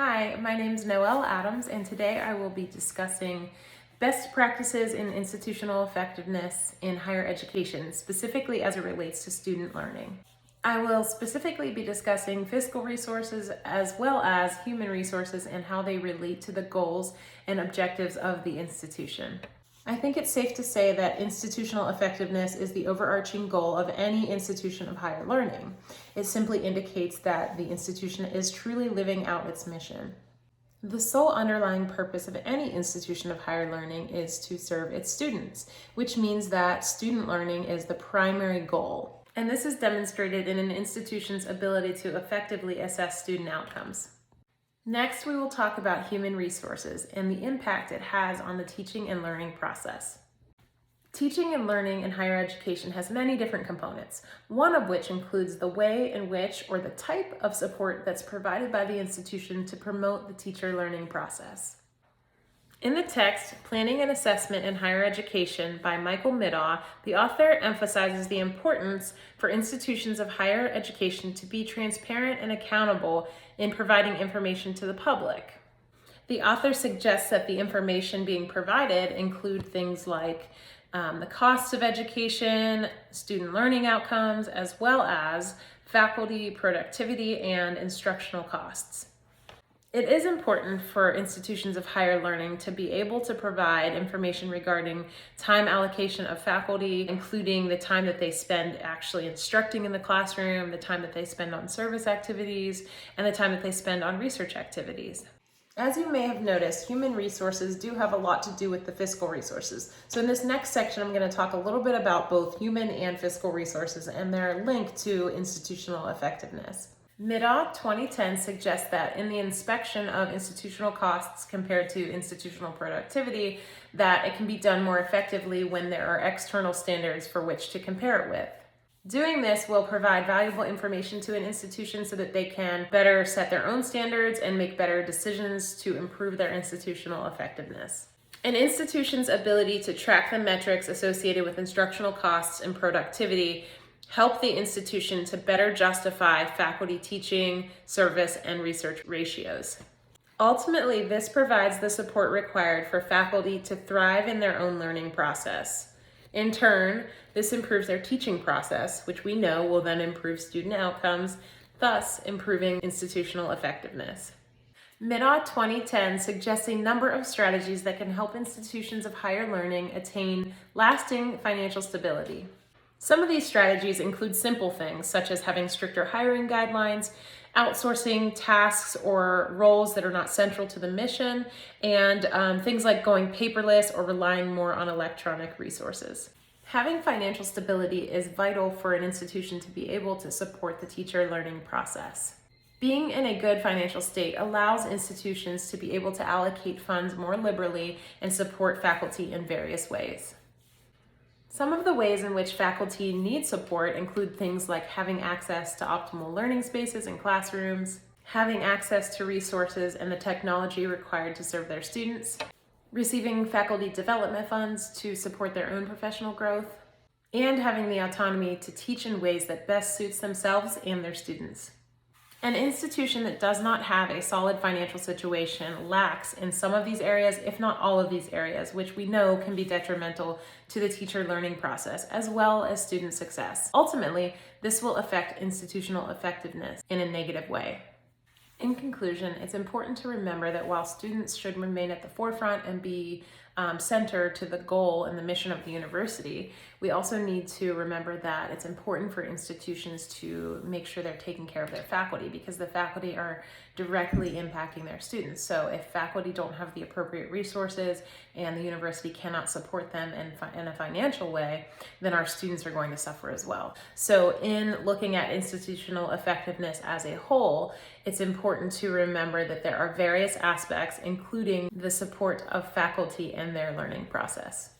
Hi, my name is Noelle Adams, and today I will be discussing best practices in institutional effectiveness in higher education, specifically as it relates to student learning. I will specifically be discussing fiscal resources as well as human resources and how they relate to the goals and objectives of the institution. I think it's safe to say that institutional effectiveness is the overarching goal of any institution of higher learning. It simply indicates that the institution is truly living out its mission. The sole underlying purpose of any institution of higher learning is to serve its students, which means that student learning is the primary goal. And this is demonstrated in an institution's ability to effectively assess student outcomes. Next, we will talk about human resources and the impact it has on the teaching and learning process. Teaching and learning in higher education has many different components, one of which includes the way in which or the type of support that's provided by the institution to promote the teacher-learning process. In the text, Planning and Assessment in Higher Education by Michael Middaugh, the author emphasizes the importance for institutions of higher education to be transparent and accountable in providing information to the public. The author suggests that the information being provided include things like the costs of education, student learning outcomes, as well as faculty productivity and instructional costs. It is important for institutions of higher learning to be able to provide information regarding time allocation of faculty, including the time that they spend actually instructing in the classroom, the time that they spend on service activities, and the time that they spend on research activities. As you may have noticed, human resources do have a lot to do with the fiscal resources. So in this next section, I'm going to talk a little bit about both human and fiscal resources and their link to institutional effectiveness. Middaugh 2010 suggests that in the inspection of institutional costs compared to institutional productivity, that it can be done more effectively when there are external standards for which to compare it with. Doing this will provide valuable information to an institution so that they can better set their own standards and make better decisions to improve their institutional effectiveness. An institution's ability to track the metrics associated with instructional costs and productivity help the institution to better justify faculty teaching, service, and research ratios. Ultimately, this provides the support required for faculty to thrive in their own learning process. In turn, this improves their teaching process, which we know will then improve student outcomes, thus improving institutional effectiveness. Middaugh 2010 suggests a number of strategies that can help institutions of higher learning attain lasting financial stability. Some of these strategies include simple things such as having stricter hiring guidelines, outsourcing tasks or roles that are not central to the mission, and things like going paperless or relying more on electronic resources. Having financial stability is vital for an institution to be able to support the teacher learning process. Being in a good financial state allows institutions to be able to allocate funds more liberally and support faculty in various ways. Some of the ways in which faculty need support include things like having access to optimal learning spaces in classrooms, having access to resources and the technology required to serve their students, receiving faculty development funds to support their own professional growth, and having the autonomy to teach in ways that best suits themselves and their students. An institution that does not have a solid financial situation lacks in some of these areas, if not all of these areas, which we know can be detrimental to the teacher learning process as well as student success. Ultimately, this will affect institutional effectiveness in a negative way. In conclusion, it's important to remember that while students should remain at the forefront and be center to the goal and the mission of the university, we also need to remember that it's important for institutions to make sure they're taking care of their faculty because the faculty are directly impacting their students. So if faculty don't have the appropriate resources and the university cannot support them in a financial way, then our students are going to suffer as well. So in looking at institutional effectiveness as a whole, it's important to remember that there are various aspects, including the support of faculty and their learning process.